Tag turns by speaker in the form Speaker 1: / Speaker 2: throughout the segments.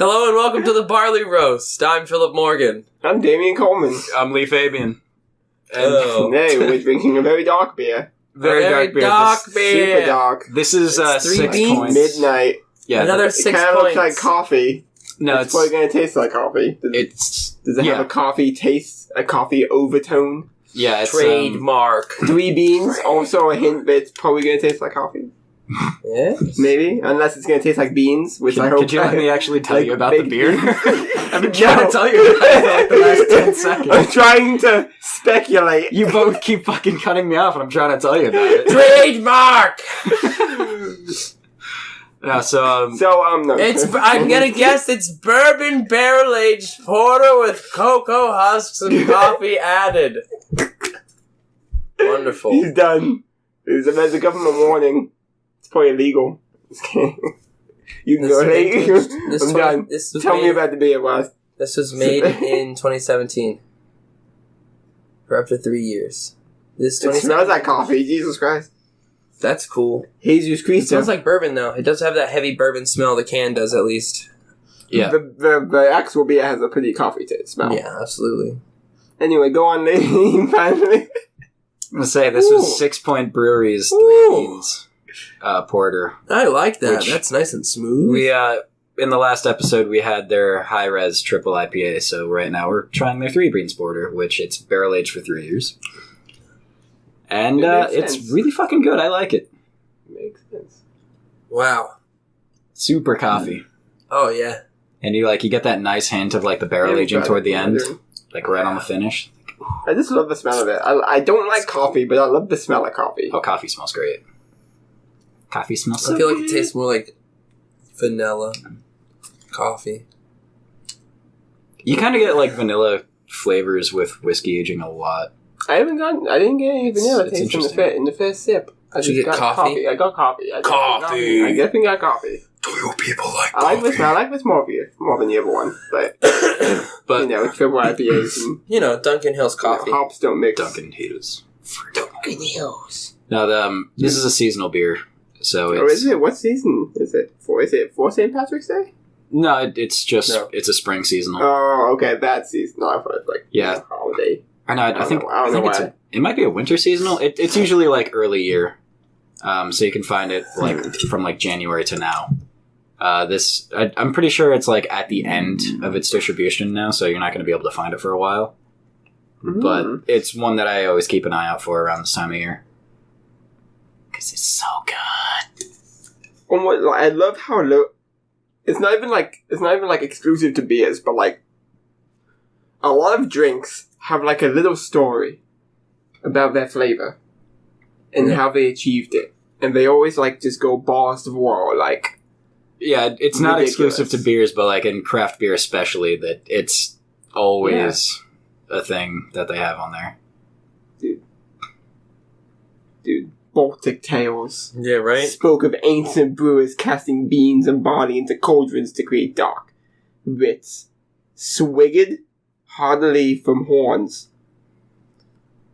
Speaker 1: Hello and welcome to the Barley Roast. I'm Philip Morgan.
Speaker 2: I'm Damian Coleman.
Speaker 3: I'm Lee Fabian.
Speaker 2: And today we're drinking a very dark beer.
Speaker 3: Very dark beer.
Speaker 2: Super dark.
Speaker 3: This is Sixpoint.
Speaker 2: Midnight.
Speaker 3: Yeah,
Speaker 1: Another
Speaker 2: It
Speaker 1: 6
Speaker 2: kind of looks
Speaker 1: points.
Speaker 2: like coffee.
Speaker 3: No,
Speaker 2: It's probably going to taste like coffee. Does it have a coffee taste? A coffee overtone?
Speaker 3: Yeah, it's
Speaker 1: Trademark.
Speaker 2: 3 beans. Also a hint that it's probably going to taste like coffee.
Speaker 1: Yes.
Speaker 2: Maybe. Unless it's going to taste like beans, which I hope...
Speaker 3: Could you let me actually tell
Speaker 2: like
Speaker 3: you about the
Speaker 2: big
Speaker 3: beer?
Speaker 2: beans.
Speaker 3: I've been trying to tell you about it for like the last 10 seconds.
Speaker 2: I'm trying to speculate.
Speaker 3: You both keep fucking cutting me off and I'm trying to tell you about it.
Speaker 1: Trademark.
Speaker 3: Yeah, so,
Speaker 2: No.
Speaker 1: I'm gonna guess it's bourbon barrel aged porter with cocoa husks and coffee added. Wonderful.
Speaker 2: He's done. There's a government warning. It's probably illegal. Just kidding. You can go ahead. I'm done. Tell me about the beer, Ross.
Speaker 1: This was made in 2017. For up to 3 years.
Speaker 2: It smells like coffee. Jesus Christ.
Speaker 1: That's cool.
Speaker 2: Jesus
Speaker 1: It
Speaker 2: Christ.
Speaker 1: smells like bourbon, though. It does have that heavy bourbon smell. The can does, at least.
Speaker 3: yeah.
Speaker 2: The actual beer has a pretty coffee taste smell.
Speaker 1: Yeah, absolutely.
Speaker 2: Anyway, go on, lady. Finally.
Speaker 3: I'm going to say, this was 6 Point Brewery's 3 Beans porter.
Speaker 1: I like that.
Speaker 3: Which
Speaker 1: That's nice and smooth.
Speaker 3: We, in the last episode, we had their high-res triple IPA, so right now we're trying their 3 Beans porter, which it's barrel-aged for 3 years. And it's really fucking good. I like it.
Speaker 2: Makes sense.
Speaker 1: Wow.
Speaker 3: Super coffee.
Speaker 1: Oh, yeah.
Speaker 3: And you get that nice hint of, like, the barrel aging toward the end. Like, right on the finish.
Speaker 2: I just love the smell of it. I don't like coffee, but I love the smell of coffee.
Speaker 3: Oh, coffee smells great. Coffee smells so
Speaker 1: I feel like
Speaker 3: good.
Speaker 1: it tastes more like vanilla coffee.
Speaker 3: You kind of get, like, vanilla flavors with whiskey aging a lot.
Speaker 2: I didn't get any vanilla
Speaker 3: It's
Speaker 2: taste
Speaker 3: interesting.
Speaker 2: in the first sip. I
Speaker 1: Did you
Speaker 2: just
Speaker 1: get
Speaker 2: got
Speaker 1: coffee?
Speaker 2: I got coffee. I
Speaker 1: Coffee!
Speaker 2: definitely got coffee.
Speaker 3: Do you people like
Speaker 2: I like this more beer, more than the other one. But,
Speaker 3: But
Speaker 2: it's triple IPAs and
Speaker 1: You know, Duncan Hill's coffee.
Speaker 2: hops don't mix.
Speaker 3: Duncan haters.
Speaker 1: Duncan Hills.
Speaker 3: Now, this is a seasonal beer, so
Speaker 2: Oh,
Speaker 3: it's...
Speaker 2: is it? What season is it for? Is it for St. Patrick's Day?
Speaker 3: No, it's just...
Speaker 1: No.
Speaker 3: It's a spring seasonal.
Speaker 2: Oh, okay, that season. No, I thought it was like holiday.
Speaker 3: I know, I think
Speaker 2: know
Speaker 3: it's
Speaker 2: why.
Speaker 3: it might be a winter seasonal. It's usually, like, early year. So you can find it, like, from, like, January to now. I'm pretty sure it's, like, at the end of its distribution now, so you're not going to be able to find it for a while. But it's one that I always keep an eye out for around this time of year. Because it's so good.
Speaker 2: I love how it's not even like exclusive to beers, but like a lot of drinks have like a little story about their flavor and how they achieved it, and they always like just go balls to the wall. Like,
Speaker 3: yeah, it's not
Speaker 2: ridiculous.
Speaker 3: exclusive to beers, but like in craft beer especially, that it's always a thing that they have on there.
Speaker 2: Dude, Baltic Tales
Speaker 1: Yeah, right?
Speaker 2: spoke of ancient brewers casting beans and barley into cauldrons to create dark wits, swigged heartily from horns.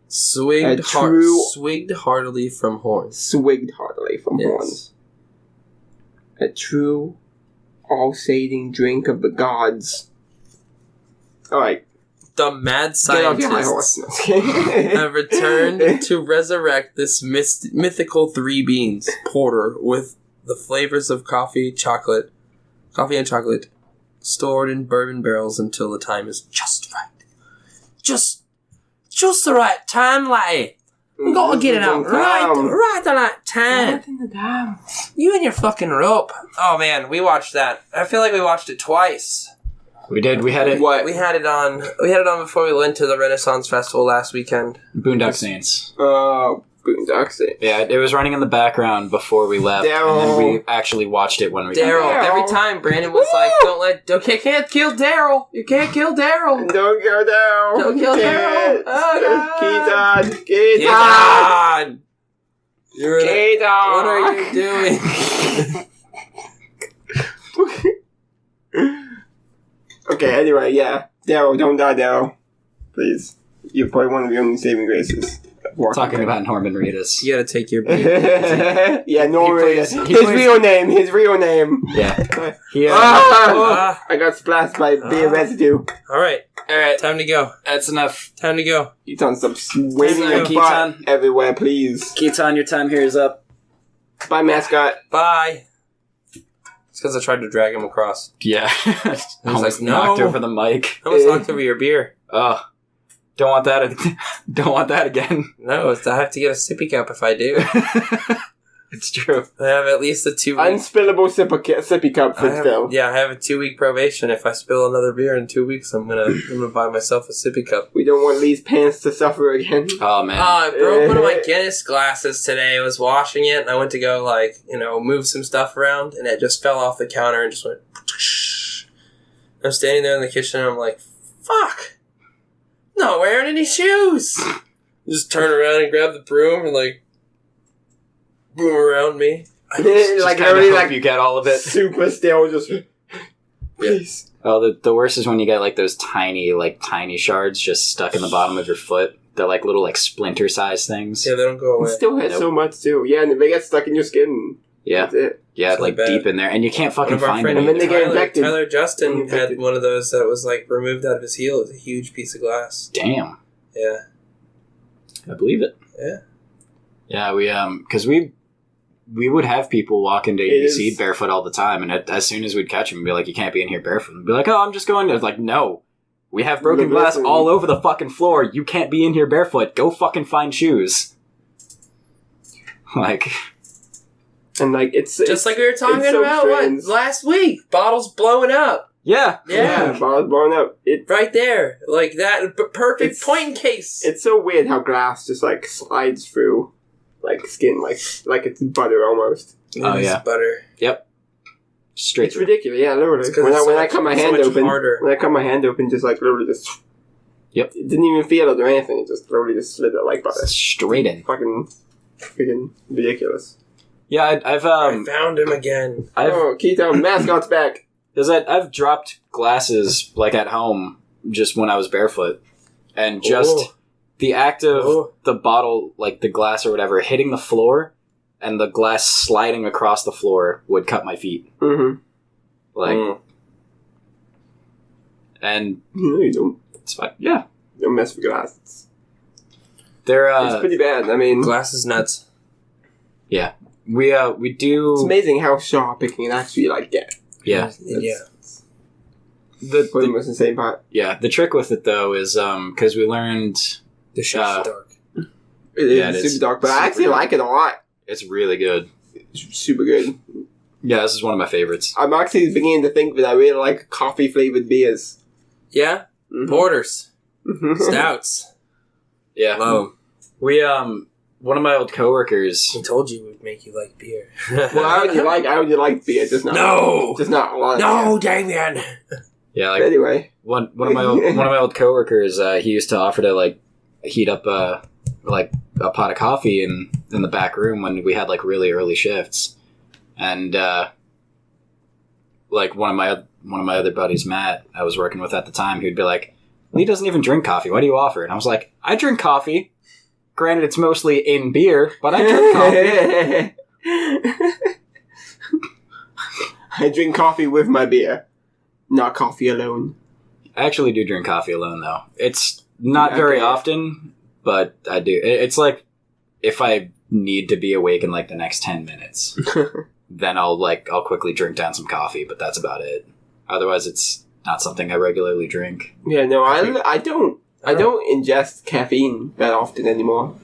Speaker 1: Swigged heartily from horns.
Speaker 2: Swigged heartily from horns. A true, all-sating drink of the gods. Alright.
Speaker 1: The mad
Speaker 2: Get off your high horse.
Speaker 1: scientists
Speaker 2: No,
Speaker 1: have returned to resurrect this mythical 3 Beans porter with the flavors of coffee and chocolate, stored in bourbon barrels until the time is just right. Just the right time, laddie. We gotta get it out right the right time. You and your fucking rope. Oh man, we watched that. I feel like we watched it twice.
Speaker 3: We did. We had it.
Speaker 2: What?
Speaker 1: We had it on before we went to the Renaissance Festival last weekend.
Speaker 3: Boondock Saints.
Speaker 2: Boondock Saints.
Speaker 3: Yeah, it was running in the background before we left,
Speaker 2: Daryl.
Speaker 3: and then we actually watched it when we got
Speaker 1: Daryl.
Speaker 3: back.
Speaker 1: Every time Brandon was like, can't kill Daryl. You can't kill Daryl.
Speaker 2: Don't go down.
Speaker 1: Don't kill Daryl. Oh, God.
Speaker 2: Get on.
Speaker 1: What are you doing?
Speaker 2: Okay, anyway, yeah. Daryl, don't die, Daryl. Please. You're probably one of the only saving graces
Speaker 3: Talking about Norman Reedus.
Speaker 1: You gotta take your beer.
Speaker 2: Yeah, Norman
Speaker 3: plays-
Speaker 2: Reedus.
Speaker 3: he
Speaker 2: His
Speaker 3: plays-
Speaker 2: real name. His real name.
Speaker 3: Yeah. He,
Speaker 2: I got splashed by beer residue.
Speaker 1: Alright, time to go.
Speaker 3: That's enough.
Speaker 1: Time to go.
Speaker 2: Keaton, stop waving
Speaker 1: Time
Speaker 2: your
Speaker 1: to
Speaker 3: go.
Speaker 2: butt
Speaker 3: Keaton.
Speaker 2: everywhere, please.
Speaker 3: Keaton, your time here is up.
Speaker 2: Bye, mascot.
Speaker 1: Bye. It's because I tried to drag him across.
Speaker 3: Yeah.
Speaker 1: like, no.
Speaker 3: Knocked over the mic.
Speaker 1: I almost knocked over your beer.
Speaker 3: Oh. Don't want that. Don't want that again.
Speaker 1: No, I have to get a sippy cup if I do.
Speaker 3: It's true.
Speaker 1: I have at least a 2 week.
Speaker 2: Unspillable sippy cup for Phil.
Speaker 1: Yeah, I have a 2 week probation. If I spill another beer in 2 weeks, I'm gonna buy myself a sippy cup.
Speaker 2: We don't want Lee's pants to suffer again.
Speaker 3: Oh, man.
Speaker 1: I broke one of my Guinness glasses today. I was washing it, and I went to go, move some stuff around, and it just fell off the counter and just went... I'm standing there in the kitchen, and I'm like, fuck! Not wearing any shoes! Just turn around and grab the broom and, boom around me.
Speaker 3: Just
Speaker 2: like,
Speaker 3: kinda
Speaker 2: really,
Speaker 3: hope you get all of it.
Speaker 2: super still, just... Please.
Speaker 3: Oh, the worst is when you get, those tiny shards just stuck in the bottom of your foot. They're, little, splinter-sized things.
Speaker 1: Yeah, they don't go
Speaker 2: It
Speaker 1: away.
Speaker 2: still has
Speaker 3: Nope.
Speaker 2: so much, too. Yeah, and they get stuck in your skin.
Speaker 3: Yeah.
Speaker 2: That's it.
Speaker 3: Yeah,
Speaker 1: It's really bad.
Speaker 3: deep in there. And you can't
Speaker 1: One
Speaker 3: fucking
Speaker 1: of our
Speaker 3: find
Speaker 1: friends,
Speaker 3: it.
Speaker 2: And then they get
Speaker 1: Tyler,
Speaker 2: infected.
Speaker 1: Tyler Justin
Speaker 2: Infected.
Speaker 1: had one of those that was, removed out of his heel. It was a huge piece of glass.
Speaker 3: Damn.
Speaker 1: Yeah.
Speaker 3: I believe it.
Speaker 1: Yeah.
Speaker 3: Yeah, because we would have people walk into
Speaker 2: It
Speaker 3: ABC
Speaker 2: is-
Speaker 3: barefoot all the time, and as soon as we'd catch them, we'd be like, you can't be in here barefoot. And be like, oh, I'm just going to... It's like, no. We have broken glass
Speaker 2: Listen.
Speaker 3: all over the fucking floor. You can't be in here barefoot. Go fucking find shoes.
Speaker 2: And, it's...
Speaker 1: Just like we were talking
Speaker 2: it's so
Speaker 1: about,
Speaker 2: strange.
Speaker 1: last week. Bottles blowing up.
Speaker 3: Yeah.
Speaker 1: Yeah.
Speaker 2: Bottles blowing up.
Speaker 1: Right there. Like that. Perfect
Speaker 2: It's-
Speaker 1: point in case.
Speaker 2: It's so weird how glass just, slides through, skin, like it's butter almost.
Speaker 3: Oh,
Speaker 1: It is
Speaker 3: yeah.
Speaker 1: butter.
Speaker 3: Straight
Speaker 2: It's
Speaker 3: through.
Speaker 2: ridiculous, yeah, literally.
Speaker 1: It's 'cause
Speaker 2: When
Speaker 1: it's
Speaker 2: I
Speaker 1: so
Speaker 2: cut my
Speaker 1: much- so
Speaker 2: hand
Speaker 1: much
Speaker 2: open,
Speaker 1: harder.
Speaker 2: when I cut my hand open, just literally just.
Speaker 3: Yep.
Speaker 2: It didn't even feel it or anything. It just literally just slid it like butter.
Speaker 3: Straight in.
Speaker 2: Fucking freaking ridiculous.
Speaker 3: Yeah, I've
Speaker 1: I found him again.
Speaker 2: Oh, Keaton, mascot's back.
Speaker 3: Because I've dropped glasses, at home, just when I was barefoot. And just
Speaker 1: Oh.
Speaker 3: the act of
Speaker 1: Oh.
Speaker 3: the bottle, the glass or whatever, hitting the floor and the glass sliding across the floor would cut my feet.
Speaker 2: Mm-hmm.
Speaker 3: And
Speaker 2: No, you don't.
Speaker 3: it's fine. Yeah.
Speaker 2: You don't mess with glass.
Speaker 3: They're,
Speaker 2: It's pretty bad. I mean,
Speaker 1: Glass is nuts.
Speaker 3: we do...
Speaker 2: it's amazing how sharp it can actually get.
Speaker 3: Yeah.
Speaker 1: Yeah.
Speaker 3: The,
Speaker 2: Put them in the same pot.
Speaker 3: the trick with it, though, is, because we learned
Speaker 1: The shit's dark.
Speaker 2: It is
Speaker 3: Yeah, it is
Speaker 2: super dark, but I
Speaker 3: super
Speaker 2: actually
Speaker 3: dark.
Speaker 2: like it a lot.
Speaker 3: it's really good.
Speaker 2: It's super good.
Speaker 3: Yeah, this is one of my favorites.
Speaker 2: I'm actually beginning to think that I really like coffee flavored beers.
Speaker 1: Yeah?
Speaker 2: Mhm.
Speaker 1: Porters.
Speaker 2: Mhm.
Speaker 1: Stouts.
Speaker 3: Yeah.
Speaker 1: Low.
Speaker 3: We, one of my old coworkers...
Speaker 1: I told you it would make you like beer.
Speaker 2: Well, I already like beer, just not.
Speaker 1: No!
Speaker 2: Just not a lot.
Speaker 1: No, Damien!
Speaker 3: Yeah,
Speaker 2: Anyway.
Speaker 3: one of my old coworkers, he used to offer to heat up a pot of coffee in the back room when we had really early shifts, and one of my other buddies, Matt, I was working with at the time, he'd be like, Lee doesn't even drink coffee. Why do you offer it? And I was like, I drink coffee. Granted, it's mostly in beer, but I drink coffee.
Speaker 2: I drink coffee with my beer, not coffee alone.
Speaker 3: I actually do drink coffee alone, though. It's not very
Speaker 2: Okay.
Speaker 3: often, but I do. It's like if I need to be awake in the next 10 minutes, then I'll quickly drink down some coffee, but that's about it. Otherwise, it's not something I regularly drink.
Speaker 2: Yeah, no, I don't ingest caffeine that often anymore.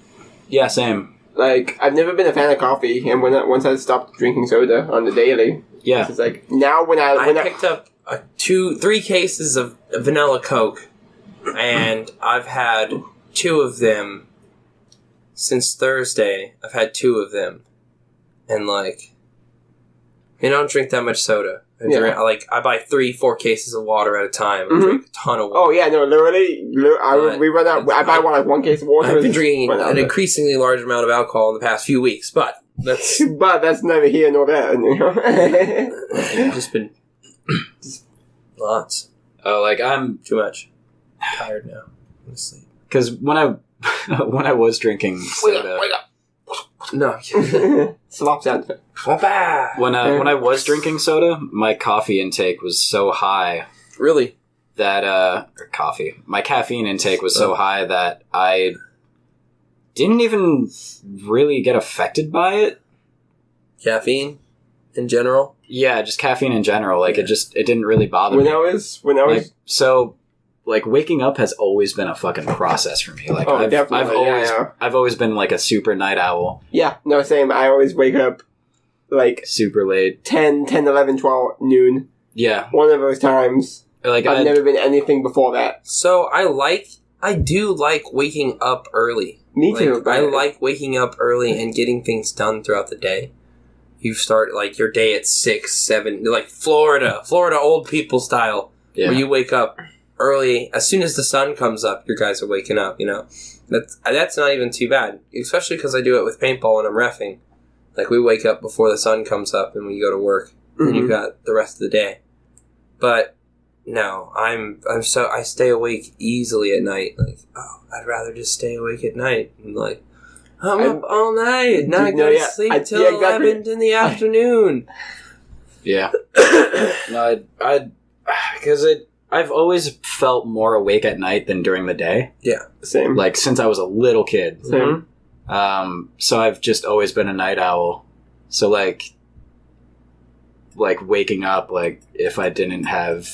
Speaker 3: Yeah, same.
Speaker 2: I've never been a fan of coffee, and once I stopped drinking soda on the daily,
Speaker 3: Yeah.
Speaker 2: it's now when I
Speaker 1: picked up 3 cases of vanilla Coke, and I've had 2 of them since Thursday. I've had 2 of them, and I don't drink that much soda. I buy 3-4 cases of water at a time. I drink a ton of water.
Speaker 2: Oh yeah, no, literally, we run out. I buy one case of water.
Speaker 1: I've been drinking
Speaker 2: run out
Speaker 1: an
Speaker 2: of it.
Speaker 1: increasingly large amount of alcohol in the past few weeks, but that's
Speaker 2: But that's neither here nor there. You know?
Speaker 1: just been lots.
Speaker 3: Oh, I'm...
Speaker 1: Too much. I'm tired now. I'm asleep.
Speaker 3: Because when when I was drinking soda,
Speaker 2: Wake up.
Speaker 1: No.
Speaker 2: Slop sound.
Speaker 3: when I was drinking soda, my coffee intake was so high
Speaker 1: Really?
Speaker 3: that my caffeine intake was so high that I didn't even really get affected by it.
Speaker 1: Caffeine in general?
Speaker 3: Yeah, just caffeine in general. Like it didn't really bother me.
Speaker 2: When I was
Speaker 3: Like waking up has always been a fucking process for me. Like I've always been like a super night owl.
Speaker 2: Yeah, no, same. I always wake up like
Speaker 3: Super late.
Speaker 2: 10, 11, 12, noon.
Speaker 3: Yeah.
Speaker 2: One of those times.
Speaker 3: Like
Speaker 2: I've never been anything before that.
Speaker 1: So I do like waking up early.
Speaker 2: Me too.
Speaker 1: I like waking up early and getting things done throughout the day. You start like your day at 6, 7, like Florida old people style, where you wake up early. As soon as the sun comes up, your guys are waking up. You know, that's not even too bad, especially because I do it with paintball and I'm reffing. Like we wake up before the sun comes up and we go to work, and you got the rest of the day. But no, I stay awake easily at night. Like, I'd rather just stay awake at night and like. I'm up all night. Now I go to sleep till 11 in the afternoon.
Speaker 3: Yeah. No, because I've always felt more awake at night than during the day.
Speaker 2: Yeah, same.
Speaker 3: Like since I was a little kid.
Speaker 2: Same.
Speaker 3: So I've just always been a night owl. So like waking up, like if I didn't have.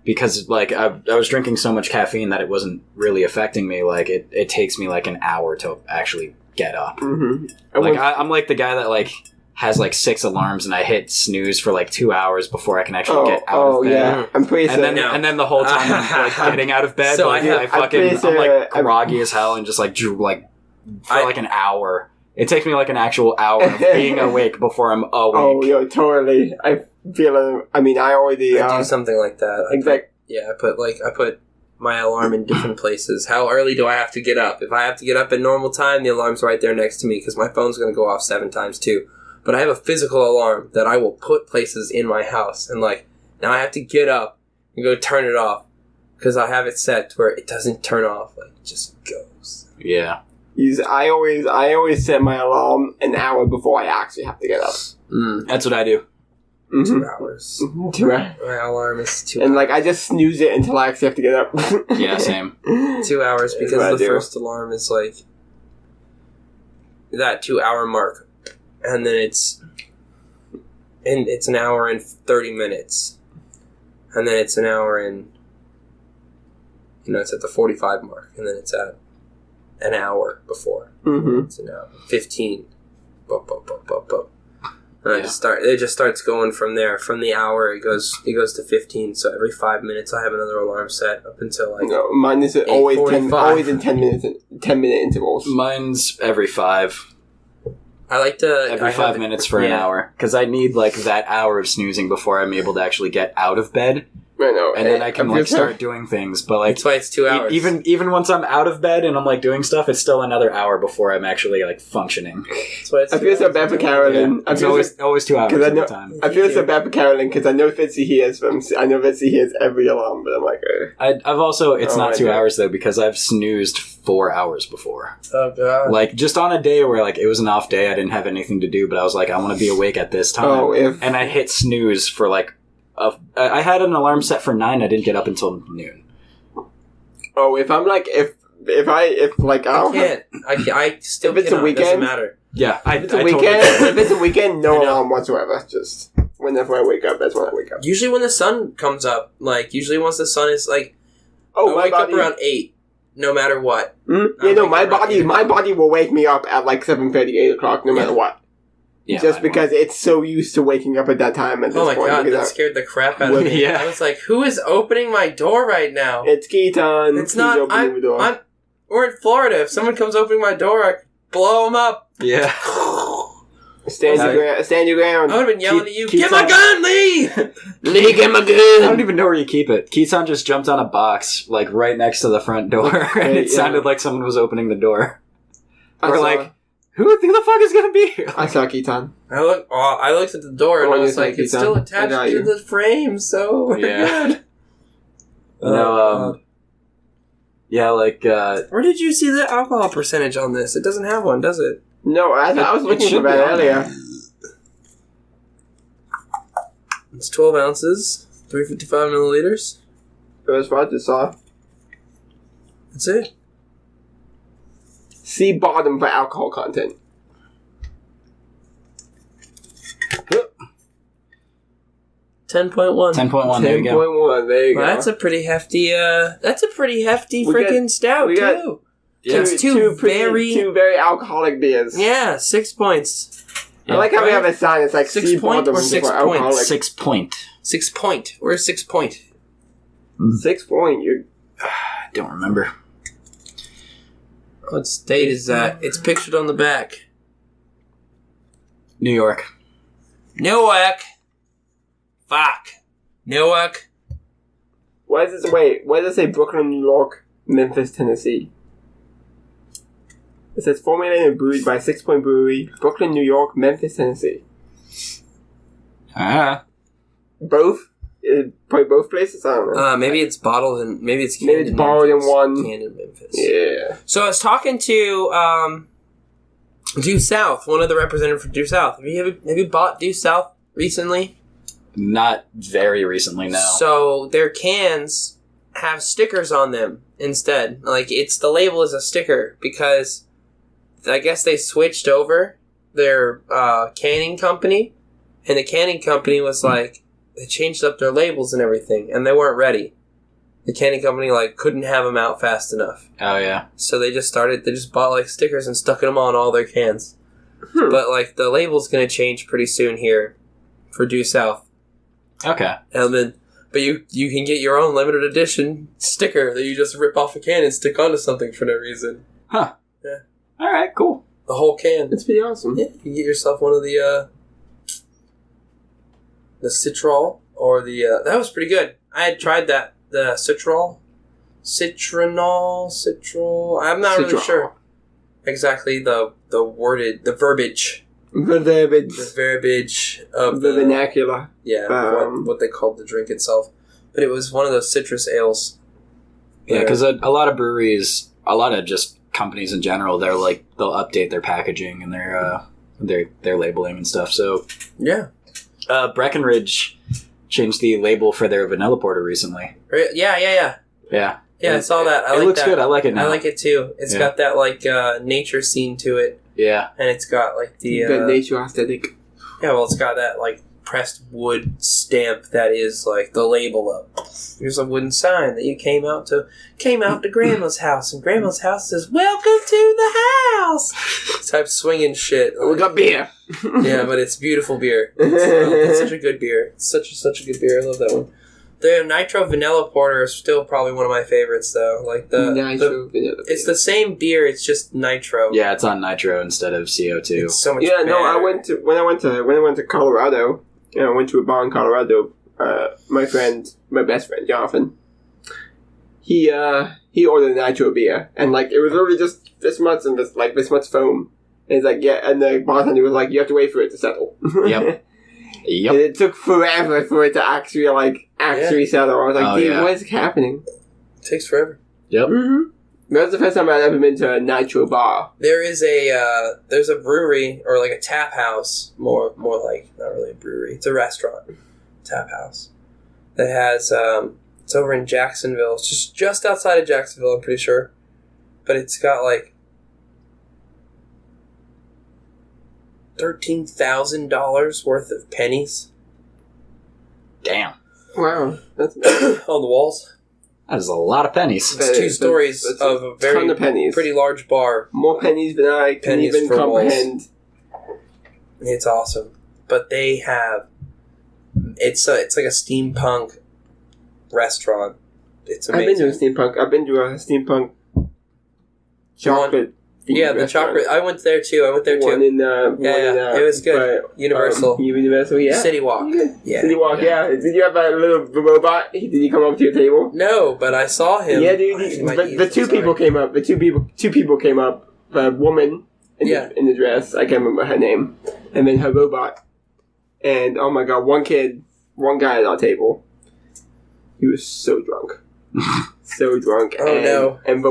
Speaker 3: Because, like, I was drinking so much caffeine that it wasn't really affecting me. Like, it takes me, like, an hour to actually get up.
Speaker 2: Mm-hmm.
Speaker 3: Like, I'm, like, the guy that, like, has, like, 6 alarms, and I hit snooze for, like, 2 hours before I can actually get out of bed.
Speaker 2: Yeah. I'm pretty sure.
Speaker 3: And then the whole time I'm, like, getting out of bed,
Speaker 1: So
Speaker 3: I'm like, groggy as hell and just, like, for an hour. It takes me, like, an actual hour of being awake before I'm awake.
Speaker 2: Oh, yeah, totally. I already...
Speaker 1: I do something like that. I put my alarm in different places. How early do I have to get up? If I have to get up at normal time, the alarm's right there next to me because my phone's going to go off 7 times too. But I have a physical alarm that I will put places in my house. And like, now I have to get up and go turn it off because I have it set where it doesn't turn off. Like, it just goes.
Speaker 3: Yeah.
Speaker 2: I always set my alarm an hour before I actually have to get up.
Speaker 3: That's what I do.
Speaker 1: 2 hours.
Speaker 2: 2 hours.
Speaker 1: My alarm is 2 hours.
Speaker 2: And like I just snooze it until I actually have to get up.
Speaker 3: Yeah, same.
Speaker 1: 2 hours because the first alarm is like that 2 hour mark, and then it's an hour and 30 minutes, and then it's an hour and it's at the 45 mark, and then it's at an hour before.
Speaker 2: Mm-hmm.
Speaker 1: It's an hour 15. And it just starts going from there. From the hour, it goes to 15. So every 5 minutes, I have another alarm set up until like.
Speaker 2: No, mine is always 10 minute intervals.
Speaker 3: Mine's every 5.
Speaker 1: I like to
Speaker 3: every 5 minutes for an hour because I need like that hour of snoozing before I'm able to actually get out of bed.
Speaker 2: I know,
Speaker 3: and then I can like start doing things. But like
Speaker 1: that's why it's 2 hours.
Speaker 3: Even once I'm out of bed and I'm like doing stuff, it's still another hour before I'm actually like functioning.
Speaker 1: That's why it's
Speaker 2: I feel so bad for Carolyn.
Speaker 3: Yeah. It's always 2 hours at a time.
Speaker 2: I feel so bad for Carolyn because I know Fitzy hears every alarm, but I'm like,
Speaker 3: I've also it's not 2 hours though because I've snoozed 4 hours before.
Speaker 1: Oh god!
Speaker 3: Like just on a day where like it was an off day, I didn't have anything to do, but I was like, I want to be awake at this time, and I hit snooze for like. I had an alarm set for 9. I didn't get up until noon.
Speaker 2: Oh, if I'm like I can't.
Speaker 1: I still
Speaker 2: if it's
Speaker 1: cannot.
Speaker 2: a weekend,
Speaker 1: it doesn't matter.
Speaker 3: Yeah,
Speaker 2: if it's a weekend, no alarm whatsoever. Just whenever I wake up, that's when I wake up.
Speaker 1: Usually when the sun comes up, like usually once the sun is like, I wake up around 8, no matter what.
Speaker 2: Mm-hmm. Yeah, no, my body will wake me up at like 7:30, 8 o'clock, no matter what. Yeah, just because it's so used to waking up at that time at this point. Oh my god,
Speaker 1: that scared the crap out of me. Yeah. I was like, who is opening my door right now?
Speaker 2: It's Keaton.
Speaker 1: It's not. We're in Florida. If someone comes opening my door, I blow them up.
Speaker 3: Yeah.
Speaker 2: Stand your ground.
Speaker 1: I would have been yelling at you, get my gun, Lee!
Speaker 2: Lee, get my gun!
Speaker 3: I don't even know where you keep it. Keaton just jumped on a box, like, right next to the front door, and it sounded like someone was opening the door. Who the fuck is gonna be here?
Speaker 2: I saw Keaton.
Speaker 1: I looked at the door and I was like, it's still attached to the frame, so we're good.
Speaker 3: No, Yeah, like
Speaker 1: Where did you see the alcohol percentage on this? It doesn't have one, does it?
Speaker 2: No, I was looking for
Speaker 3: should
Speaker 2: that
Speaker 3: be on
Speaker 2: earlier.
Speaker 3: there.
Speaker 1: It's 12 ounces, 355 milliliters.
Speaker 2: It was what I just saw.
Speaker 1: That's it.
Speaker 2: See bottom for alcohol content.
Speaker 1: 10.1.
Speaker 3: 10.1. There you go.
Speaker 2: 10.1, there you go.
Speaker 1: Well, that's a pretty hefty. That's a pretty hefty
Speaker 2: We
Speaker 1: freaking
Speaker 2: got-
Speaker 1: stout
Speaker 2: we got-
Speaker 1: too.
Speaker 3: Yeah.
Speaker 1: It's two very
Speaker 2: alcoholic beers.
Speaker 1: yeah 6 points.
Speaker 2: I like how we have a sign. It's like
Speaker 1: 6
Speaker 2: see
Speaker 1: point
Speaker 2: bottom
Speaker 1: or 6
Speaker 2: for
Speaker 1: point?
Speaker 2: alcoholic.
Speaker 3: 6 point.
Speaker 1: 6 point. Where's 6 point?
Speaker 2: 6 point. You
Speaker 3: I don't remember.
Speaker 1: What state is that? It's pictured on the back.
Speaker 3: New York.
Speaker 1: Newark. Fuck. Newark.
Speaker 2: Why does this? Wait. Why does it say Brooklyn, New York, Memphis, Tennessee? It says formulated and brewed by 6 Point Brewery, Brooklyn, New York, Memphis, Tennessee.
Speaker 3: Ah.
Speaker 2: Both? Probably both places. I don't know.
Speaker 1: Maybe it's bottled and maybe it's canned
Speaker 2: Maybe it's bottled in
Speaker 1: Memphis.
Speaker 2: one.
Speaker 1: Canned in Memphis.
Speaker 2: Yeah.
Speaker 1: So I was talking to Due South, one of the representatives for Due South. Have you bought Due South recently?
Speaker 3: Not very recently, no.
Speaker 1: So their cans have stickers on them instead. Like it's the label is a sticker because I guess they switched over their canning company, and the canning company was like they changed up their labels and everything, and they weren't ready. The canning company like couldn't have them out fast enough.
Speaker 3: Oh, yeah.
Speaker 1: So they just bought like stickers and stuck them on all their cans. But like the label's gonna change pretty soon here for Due South.
Speaker 3: Okay.
Speaker 1: And then but you can get your own limited edition sticker that you just rip off a can and stick onto something for no reason.
Speaker 3: Huh.
Speaker 1: Yeah.
Speaker 3: Alright, cool.
Speaker 1: The whole can.
Speaker 2: It's pretty awesome.
Speaker 1: Yeah, you can get yourself one of the Citrol or the that was pretty good. I had tried that. The Citrol. I'm not really
Speaker 2: Citrol.
Speaker 1: sure exactly the verbiage.
Speaker 2: The verbiage.
Speaker 1: The verbiage of
Speaker 2: The vernacular.
Speaker 1: Yeah, what they called the drink itself. But it was one of those citrus ales.
Speaker 3: Yeah, because a lot of breweries, a lot of just companies in general, they'll update their packaging and their labeling and stuff. So
Speaker 1: Yeah.
Speaker 3: Breckenridge changed the label for their vanilla porter recently.
Speaker 1: Yeah.
Speaker 3: Yeah.
Speaker 1: Yeah, I saw that. I
Speaker 3: it
Speaker 1: like
Speaker 3: looks
Speaker 1: that.
Speaker 3: good. I like it now.
Speaker 1: I like it too. It's got that like nature scene to it,
Speaker 3: Yeah.
Speaker 1: and it's got like the
Speaker 2: nature aesthetic.
Speaker 1: yeah. Well, it's got that like pressed wood stamp that is like the label up. Here's a wooden sign that you came out to Grandma's house, and Grandma's house says "Welcome to the house." Type swinging shit.
Speaker 2: We got beer.
Speaker 1: Yeah, but it's beautiful beer. It's such a good beer. It's such a good beer. I love that one. The Nitro Vanilla Porter is still probably one of my favorites, though. Like it's the same beer. It's just nitro.
Speaker 3: Yeah, it's on nitro instead of CO2.
Speaker 1: It's so much.
Speaker 2: Yeah, no,
Speaker 1: better.
Speaker 2: when I went to Colorado, and I went to a bar in Colorado. My best friend Jonathan, he ordered a nitro beer, and like it was literally just this much and this much foam. And he's like, yeah, and the bartender was like, you have to wait for it to settle.
Speaker 3: Yep.
Speaker 2: And it took forever for it to actually settle. I was like, dude, what is happening?
Speaker 1: It takes forever.
Speaker 3: Yep.
Speaker 2: Mm-hmm. That's the first time I've ever been to a nitro bar.
Speaker 1: There is there's a brewery or like a tap house, more like not really a brewery. It's a restaurant, tap house that has it's over in Jacksonville. It's just outside of Jacksonville, I'm pretty sure, but it's got like $13,000 worth of pennies.
Speaker 3: Damn.
Speaker 2: Wow, that's
Speaker 1: On the walls.
Speaker 3: That is a lot of pennies.
Speaker 1: It's two stories
Speaker 2: that's
Speaker 1: of a very
Speaker 2: ton of pennies.
Speaker 1: pretty large bar.
Speaker 2: More pennies than I can
Speaker 1: Pennies
Speaker 2: even
Speaker 1: for
Speaker 2: comprehend.
Speaker 1: It's awesome, but they have it's like a steampunk restaurant. It's amazing.
Speaker 2: I've been to a steampunk chocolate.
Speaker 1: Yeah, the chocolate. I went there too.
Speaker 2: One in
Speaker 1: it was good. Universal.
Speaker 2: Universal, yeah.
Speaker 1: City Walk. Yeah.
Speaker 2: City Walk, yeah. Did you have a little robot? Did he come up to your table?
Speaker 1: No, but I saw him.
Speaker 2: Yeah, dude. The two people came up. Two people came up. A woman in the dress. I can't remember her name. And then her robot. And oh my god, one guy at our table. He was so drunk. So drunk.
Speaker 1: Oh, no.
Speaker 2: And the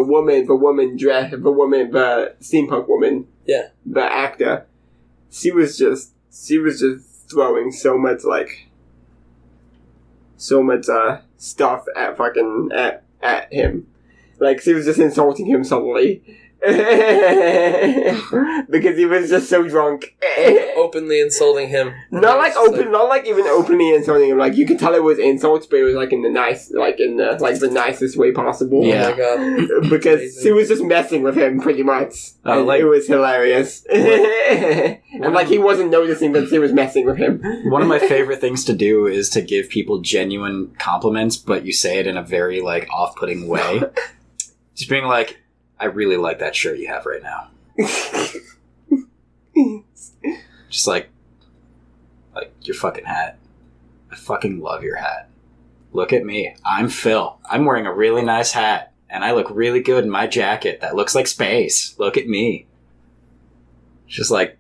Speaker 2: steampunk woman.
Speaker 1: Yeah.
Speaker 2: The actor. She was just throwing so much stuff at him. Like, she was just insulting him subtly. Because he was just so drunk.
Speaker 1: Openly insulting him.
Speaker 2: Not even openly insulting him. Like, you could tell it was insults, but it was like in the the nicest way possible.
Speaker 3: Yeah.
Speaker 1: Oh my god.
Speaker 2: Because she was just messing with him pretty much. And it was hilarious. And like, he wasn't noticing that she was messing with him.
Speaker 3: One of my favorite things to do is to give people genuine compliments, but you say it in a very, like, off-putting way. Just being like, I really like that shirt you have right now. Just like your fucking hat. I fucking love your hat. Look at me. I'm Phil. I'm wearing a really nice hat, and I look really good in my jacket that looks like space. Look at me. Just like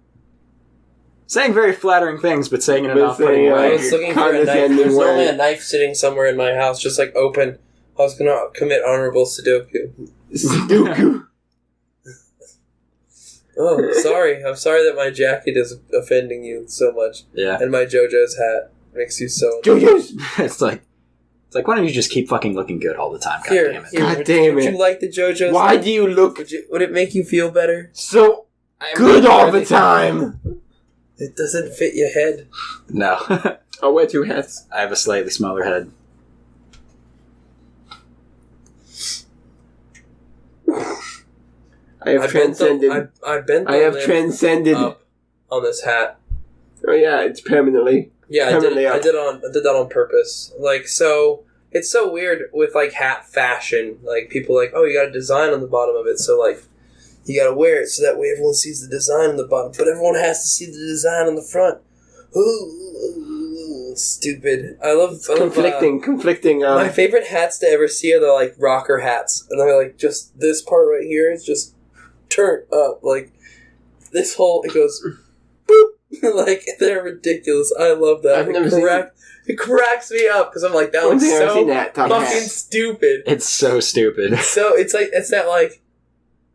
Speaker 3: saying very flattering things, but saying it in an off-putting
Speaker 1: I
Speaker 3: way.
Speaker 1: was looking for a knife. There's normally a knife sitting somewhere in my house, just like open. I was gonna commit honorable Sudoku.
Speaker 2: Sudoku.
Speaker 1: Oh, sorry. I'm sorry that my jacket is offending you so much.
Speaker 3: Yeah.
Speaker 1: And my JoJo's hat makes you so...
Speaker 2: JoJo's!
Speaker 3: It's like, why don't you just keep fucking looking good all the time? God damn it.
Speaker 2: God damn
Speaker 1: Would
Speaker 2: it.
Speaker 1: you like the JoJo's
Speaker 2: Why
Speaker 1: hat?
Speaker 2: do you look
Speaker 1: Would it make you feel better?
Speaker 2: so good all the time?
Speaker 1: It doesn't fit your head.
Speaker 3: No.
Speaker 2: I'll wear two hats.
Speaker 3: I have a slightly smaller head.
Speaker 2: I have transcended.
Speaker 1: I bent the
Speaker 2: I have
Speaker 1: lip
Speaker 2: transcended.
Speaker 1: up on this hat.
Speaker 2: Oh yeah, it's permanently.
Speaker 1: Yeah, I
Speaker 2: permanently
Speaker 1: did
Speaker 2: up.
Speaker 1: that on purpose. Like, so it's so weird with like hat fashion. Like, people like, oh, you got a design on the bottom of it, so like you got to wear it so that way everyone sees the design on the bottom, but everyone has to see the design on the front. Ooh, stupid. I love
Speaker 2: conflicting.
Speaker 1: My favorite hats to ever see are the like rocker hats, and they're like just this part right here is just turned up, like this whole it goes boop. Like, they're ridiculous. I love that. It cracks me up because I'm like, that looks so fucking stupid.
Speaker 3: It's so stupid.
Speaker 1: So it's like, it's that like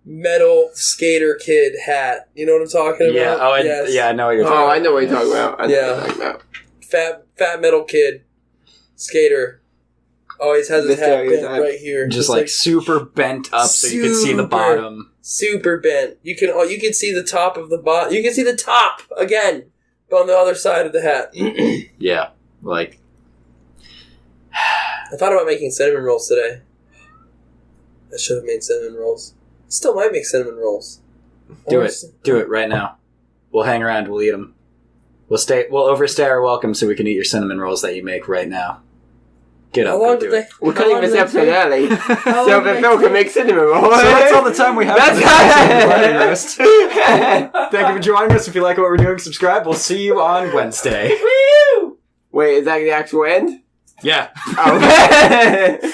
Speaker 1: metal skater kid hat. You know what I'm talking about?
Speaker 3: Yeah. Oh,
Speaker 1: yes.
Speaker 3: Yeah. I know what you're talking
Speaker 2: Oh,
Speaker 3: about.
Speaker 2: I know what you're talking about. I know what you're talking about.
Speaker 1: Fat metal kid skater. Always has his hat bent right here.
Speaker 3: Just like super bent up so you can see the bottom.
Speaker 1: Super bent. You can see the top of the bottom. You can see the top again on the other side of the hat.
Speaker 3: Yeah, like
Speaker 1: I thought about making cinnamon rolls today. I should have made cinnamon rolls. Still might make cinnamon rolls.
Speaker 3: Do it right now. We'll hang around. We'll eat them. We'll overstay our welcome so we can eat your cinnamon rolls that you make right now. Get up.
Speaker 1: How long did they?
Speaker 2: We're cutting this episode early, so that Phil can make cinnamon rolls.
Speaker 3: So that's all the time we have for this Thank you for joining us. If you like what we're doing, subscribe. We'll see you on Wednesday.
Speaker 2: Wait, is that the actual end?
Speaker 3: Yeah.
Speaker 2: Oh.